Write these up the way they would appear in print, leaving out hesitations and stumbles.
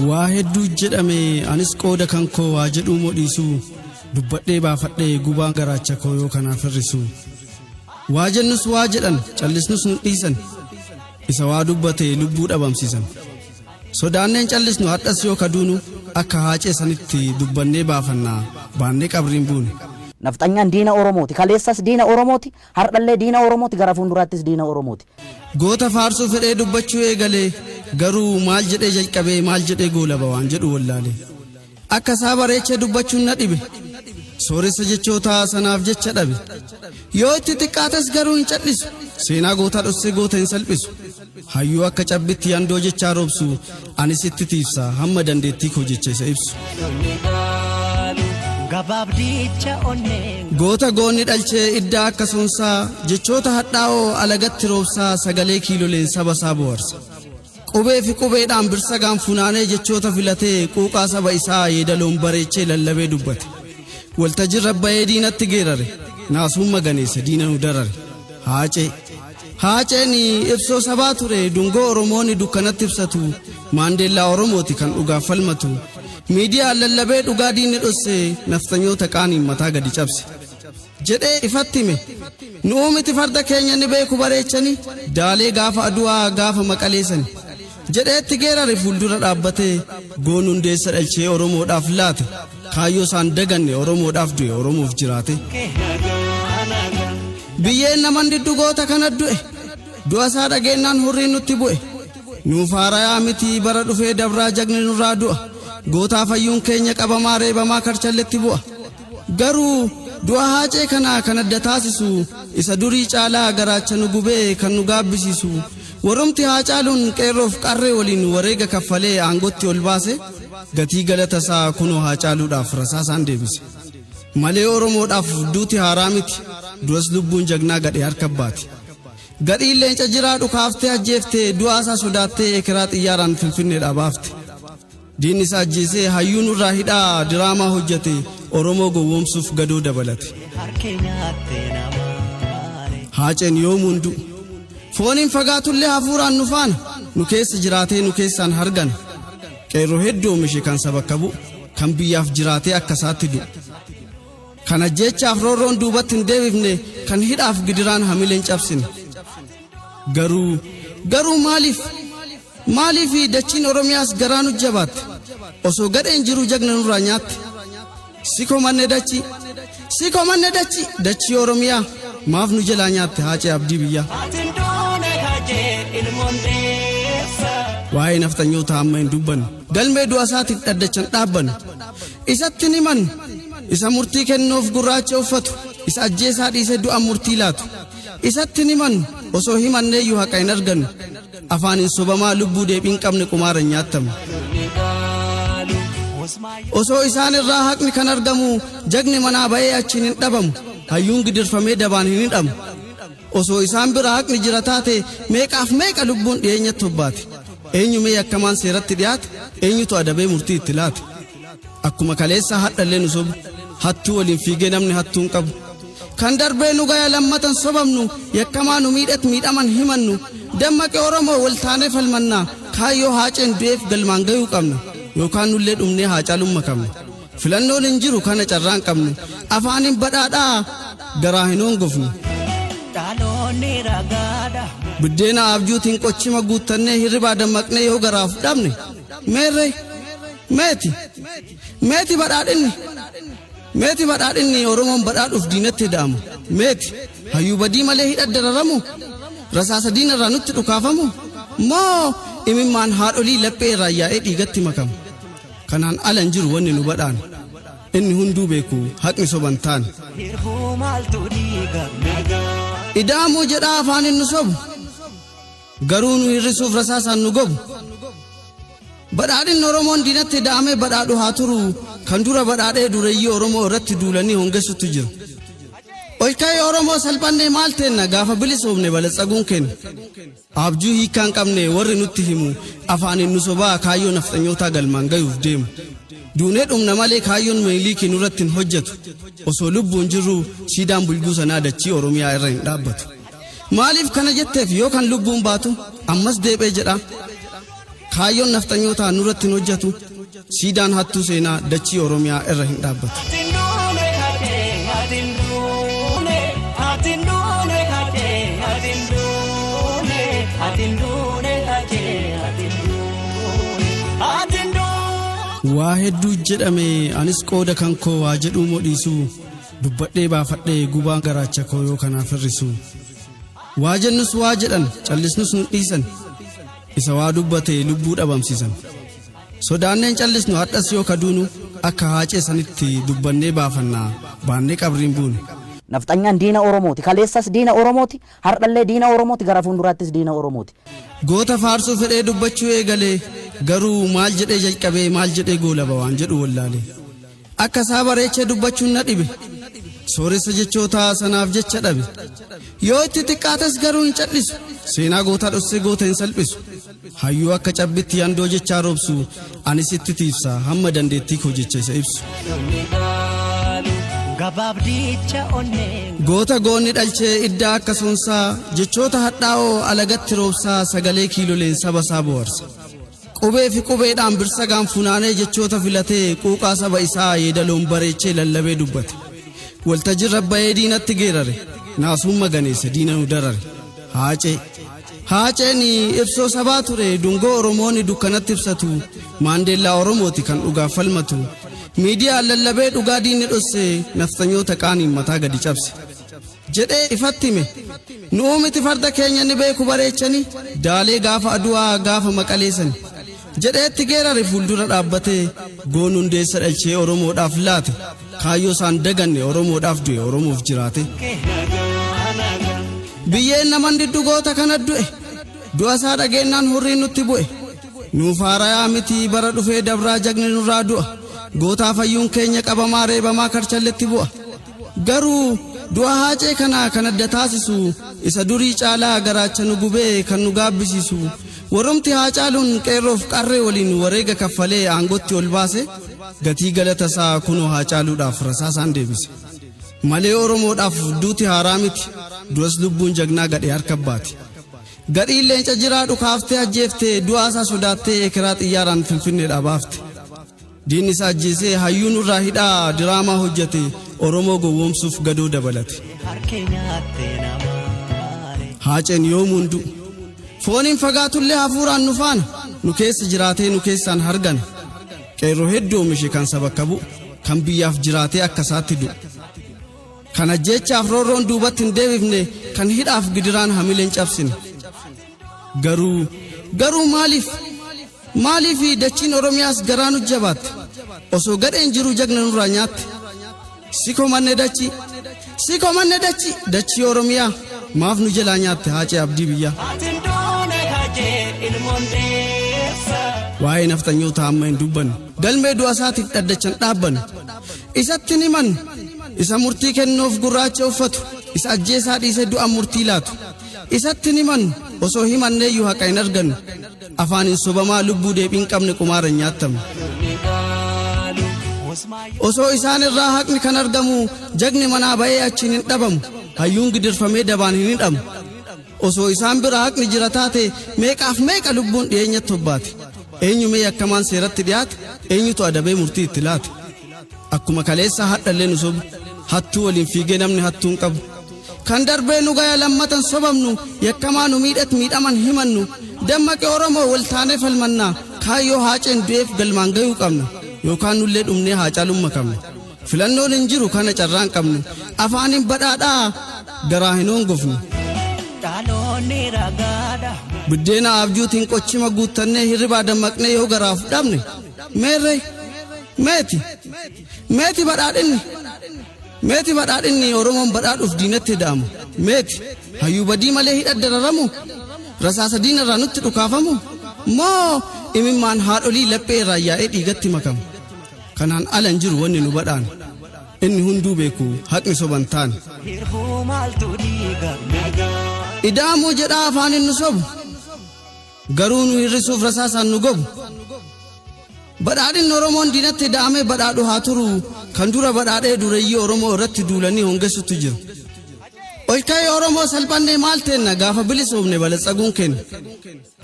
waa hedduu jedhame anis qooda kan koo waa jedhuu modhiisu dubbadhee baafadhee gubaan garaacha koo yoo kanaaf hir'isu waa jennus waa jedhan callisnus nu dhiisan isa waa dubbate lubbuu dhabamsiisan sodaanneen callisnu hadhas yoo kaduunu akka haacee sanitti dubbannee baafannaa baannee qabriin buune. Nafxanyaan diina Oromooti, kaleessas diina Oromooti, hardhallee diina Oromooti, gara fuulduraattis diina Oromooti. Goota faarsuu fedhee dubbachuu eegalee garuu maal jedhee jalqabee maal jedhee goolaba waan jedhu wallaalee akka isaa bareechee dubbachuun na dhibe sooressa jechoota sanaaf jecha dhabe yoo itti xiqqaates garuu hin callisu seenaa gootaa dhossee goota hin salphisu hayyuu akka cabbitti yandoo jechaa roobsu anis itti tiifsa hamma dandeettii koo jecha isa ibsu. Goota goonni dhalchee iddaa akka sonsaa jechoota hadhaa'oo alagatti roobsaa sagalee kiiloleen saba isaa bohaarsa. Qubee fi qubeedhaan birsagaan funaanee jechoota filatee quuqaa saba isaa yeedaloon bareechee lallabee dubbate. Waltajjii rabbayee diinatti geerare naasuun maganeessa diina nu darare. Haaceen ibsoo sabaa ture dungoo Oromoonni dukkanatti ibsatu maandeellaa Oromooti kan dhugaaf falmatu. Miidiyaan lallabee dhugaa diinni dhosse naftanyoota qaaniin mataa gadi cabse jedhee ifatti hime nu miti farda keenya ni beeku bareechanii daalee gaafa aduwaa gaafa maqaleessani jedheetti geerare fuuldura dhaabbatee goon hundeessa dhalchee Oromoodhaaf laate kaayyoo isaan daganne Oromoodhaaf du'e Oromoof jiraate. Biyyeen naman diddu goota kana du'e du'a isaa dhageennaan hurriin nutti bu'e nuuf haarayaa miti bara dhufee dabraa jagni nurraa du'a. Gootaa fayyuun keenya qabamaa reebamaa karchalletti bu'a garuu du'a haacee kana kan adda taasisu isa durii caalaa garaacha nu gubee kan nu gaabbisiisu warrumti Hacaaluun qeerroof qarree waliin wareega kaffalee aangotti ol baase gatii galata isaa kunoo Hacaaluudhaaf rasaasaan deebise malee Oromoodhaaf duuti haaraa miti du'as lubbuun jagnaa gadhee harka baati gadhiin leenca jiraa dhukaaftee ajjeeftee du'aa isaa sodaattee ekeraa xiyyaaraan Finfinneedhaa baafte. Diinni isaa ajjeesee hayyuun irraa hidhaa diraamaa hojjete Oromoo gowwoomsuuf gadoo dabalate. Haaceen yoomuu hin du'u fooniin fagaatullee hafuuraan nu faana nu keessa jiraatee nu keessaan hargana qeerroo hedduu oomishe kan saba qabu kan biyyaaf jiraatee akka isaatti du'u kan ajjeechaaf roorroon duubatti hin deebifne kan hidhaaf gidiraan hamileen cabsine garuu maaliif dachiin Oromiyaas garaanu jabaatte osoo gadheen jiru jagna nurraa nyaatte sikomanne dachii Oromiyaa maaf nu jalaa nyaatte Haacee abdii biyyaa. Waa'ee naftanyoota amma hin dubbannu galmee du'a isaatiif dhaddachan dhaabbannu isatti himannu isa murtii kennuuf gurraacha uffatu isa ajjeesaa dhiisee du'a murtii laatu isatti himannu osoo himanneeyyuu haqa hin argannu afaanin sobamaa lubbuu deebiin qabne qumaara nyaattamu osoo isaan irraa haqni kan argamu jagni manaa ba'ee achiin hin dhabamu hayyuun gidirfamee dabaan hin hidhamu osoo isaan bira haqni jira taate meeqaaf meeqa lubbuun dhiyeenyatti hobbaate eenyu mee akkamaan seeratti dhiyaate eenyutu adabee murtii itti laate akkuma kaleessa hadhallee nu sobu hattuu waliin fiigee namni hattuun qabu kan darbee nu gaya lammatan sobamnu yakkamaa nu miidhaman himannu dammaqee Oromoo waltaanee falmannaa kaayyoo Haaceen du'eef galmaan gayuu qabna yookaan nullee dhumnee Haacaaluun makamna filannoon hin jiru kana carraan qabnu afaanin badhaadhaa garaa hin hongofnu. Buddeena abjuutiin qochima guuttannee hirribaa dammaqnee yoo garaaf dhabne meeti badhaadhinni Oromoon badhaadhuuf diinatti da'amu meeti hayyuu badii malee hidha dararamu rasaasa diinarraa nutti dhukaafamu moo imimmaan haadholii laphee irraa yaa'ee dhiigatti makamu kanaan ala hin jiru wanni nu badhaan inni hunduu beeku haqni soban taane. Idaamuu jedhaa afaanin nu sobu garuu nu hir'isuuf rasaasaan nu gobu badhaadhinni Oromoon diinatti da'amee badhaadhu haa turu kan dura badhaadhee dureeyyii Oromoo irratti duulanii hongessutu jiru. Olka'ee Oromoo salphannee maal teenna gaafa bilisoomne balatsaguun kenna abjuu hiikkaan qabne warri nutti himu afaanin nu sobaa kaayyoo nafxanyootaa galmaan gayuuf deemu duunee dhumna malee kaayyoon meelii nurratti hin hojjetu osoo lubbuun jirru siidaan bulguu sanaa dachii Oromiyaa irra hin dhaabbatu. Maaliif kana jetteef yoo kan lubbuun baatu ammas deebee jedha kaayyoon nafxanyootaa nurratti hin hojjetu siidaan hattuu seenaa dachii Oromiyaa irra hin dhaabbatu. Waa hedduu jedhame anis qooda kan koo waa jedhuu modhiisu dubbadhee baafadhee gubaan garaacha koo yoo kanaaf hir'isu. Waa jennus waa jedhan callisnus nu dhiisan isa waa dubbate lubbuu dhabamsiisan. Sodaanneen callisnu hadhas yoo kaduunu akka haacee sanitti dubbannee baafannaa baannee qabriin buune. Nafxanyaan diina Oromooti. Kaleessas diina Oromooti. Hardhallee diina Oromooti. Gara fuulduraattis diina Oromooti. Goota faarsuu fedhee dubbachuu eegalee garuu maal jedhee jalqabee maal jedhee goolaba waan jedhu wallaalee. Akka isaa bareechee dubbachuun na dhibe. Sooressa jechoota sanaaf jecha dhabe. Yoo itti xiqqaates garuu hin callisu. Seenaa gootaa dhossee goota hin salphisu. Hayyuu akka cabbitti yandoo jechaa roobsu anis itti tiifsa hamma dandeettii koo jecha isa ibsu. Goota goonni dhalchee iddaa akka sonsaa jechoota hadhaa'oo alagatti roobsaa sagalee kiiloleen saba isaa bohaarsa. Qubee fi qubeedhaan birsagaan funaanee jechoota filatee quuqaa saba isaa yeedaloon bareechee lallabee dubbate. Waltajjii rabbayee diinatti geerare naasuun maganeesse diina nu darare. Haaceen ibsoo sabaa ture dungoo Oromoonni dukkanatti ibsatu maandeellaa Oromooti kan dhugaaf falmatu. Miidiyaan lallabee dhugaa diinni dhosse nafxanyoota qaaniin mataa gadi cabse jedhee ifatti hime nuu miti farda keenya ni beeku bareechani daalee gaafa aduwaa gaafa maqaleessani jedheetti geerare fuuldura dhaabbatee goon hundeessa dhalchee Oromoodhaaf laate kaayyoo isaan daganne Oromoodhaaf du'e Oromoof jiraate. Biyyeen naman diddugoota kana du'a isaa dhageennaan hurriin nutti bu'e nuuf haarayaa miti bara dhufee dabraa jagni nurraa du'a. Gootaa fayyuun keenya qabamaa reebamaa karchalletti bu'a. Garuu du'a haacee kana kan adda taasisu isa durii caalaa garaacha nu gubee kan nu gaabbisiisu warrumti haacaaluun qeerroof qarree waliin wareega kaffalee aangotti ol baase gatii galata isaa kunoo haacaaluudhaaf rasaasaan deebise. Malee Oromoodhaaf duuti haaraa miti duras lubbuun jagnaa gadhee harka baate. Gadhiin leenca jiraa dhukaaftee ajjeeftee du'aa isaa sodaattee ekeraa xiyyaaraan Finfinneedhaa baafte. Diinni isaa ajjeesee hayyuun irraa hidhaa diraamaa hojjete Oromoo gowwoomsuuf gadoo dabalate. Haaceen yoomuu hundu fooniin fagaatullee hafuuraan nu faana nu keessa jiraatee nu keessaan hargana. Qeerroo hedduu oomishe kan saba qabu kan biyyaaf jiraatee akka isaatti du'u. Kan ajjeechaaf roorroon duubatti hin deebifne kan hidhaaf gidiraan hamileen cabsine. Garuu maaliif dachiin Oromiyaas garaa nu jabaatte osoo gadheen jiru jagna nurraa nyaatte. Sikomanne dachii Oromiyaa maaf nu jalaa nyaatte haacee abdii biyyaa. Waa'ee nafxanyoota amma hin dubbanne galmee du'a isaatiif dhaddachan dhaabbanne isatti himannu isa murtii kennuuf gurraacha uffatu isa ajjeesaa dhiisee du'a murtii laatu isatti himannu osoo himanneeyyuu haqa hin argannu. Afaanin sobamaa lubbuu deebiin qabne qumaara nyaattamu. Osoo isaan irraa haqni kan argamu jagni manaa ba'ee achiin hin dhabamu hayyuun gidirfamee dabaan hin hidhamu. Osoo isaan bira haqni jira taate meeqaaf meeqa lubbuun dhiyeenyatti hobbaate. Eenyumee yakkamaan seeratti dhiyaate eenyutu adabee murtii itti laate. Akkuma kaleessa hadhallee nu sobu hattuu waliin fiigee namni hattuu hin qabu. Kan darbee nu gaya lammatan sobamnu yakkamaa nu miidhaman himannu. Dammaqee Oromoo waltaanee falmannaa kaayyoo haaceen du'eef galmaan gayuu qabna yookaan nullee dhumnee haacaaluun makamna. Filannoon hin jiru kana carraan qabnu afaanin badhaadhaa garaa hin hongofnu. Buddeena abjuutiin qochima guuttannee hirribaa dammaqnee yoo garaaf dhabne meerree meeti badhaadhinni Oromoon badhaadhuuf diinatti da'amu meeti hayyuu badii malee hidha dararamu. Rasaasa diinarraa nutti dhukaafamu moo imimmaan haadholii laphee irraa yaa'ee dhiigatti makamu. Kanaan ala hin jiru wanni nu badhaan inni hunduu beeku haqni soban taane. Ida'amuu jedhaa afaanin nu sobu garuu nu hir'isuuf rasaasaan nu gobu. badhaadhin Oromoon diinatti daame badhaadhu haa turu kan dura badhaadhee dureeyyii Oromoo irratti duulanii hongeessutu jiru. Olka'ee Oromoo salphannee maal teenna gaafa bilisoomne balatsaguun kenna.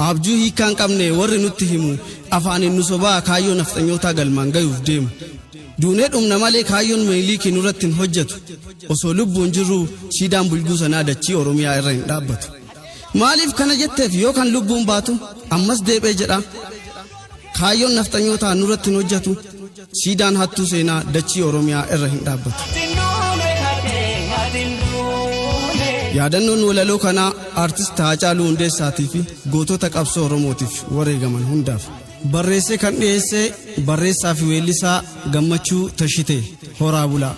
Abjuu hiikkaan qabne warri nutti himu afaanin nu sobaa kaayyoo nafxanyootaa galmaan gayuuf deemu. Duunee dhumna malee kaayyoon Minilikii nurratti hin hojjetu. Osoo lubbuun jirru siidaan bulguu sanaa dachii Oromiyaa irra hin dhaabbatu. Maaliif kana jetteef yoo kan lubbuun baatu ammas deebi'ee jedha. Kaayyoon nafxanyootaa nurratti hin hojjetu. Siidaan hattuu seenaa dachii Oromiyaa irra hin dhaabbatu. Yaadannoon walaloo kanaa artist Hacaaluu Hundeessaatii fi gootota qabsoo Oromootiif wareegaman hundaaf. Barreessee kan dhiyeessee barreessaa fi weellisaa Gammachuu Tashitee horaa bulaa.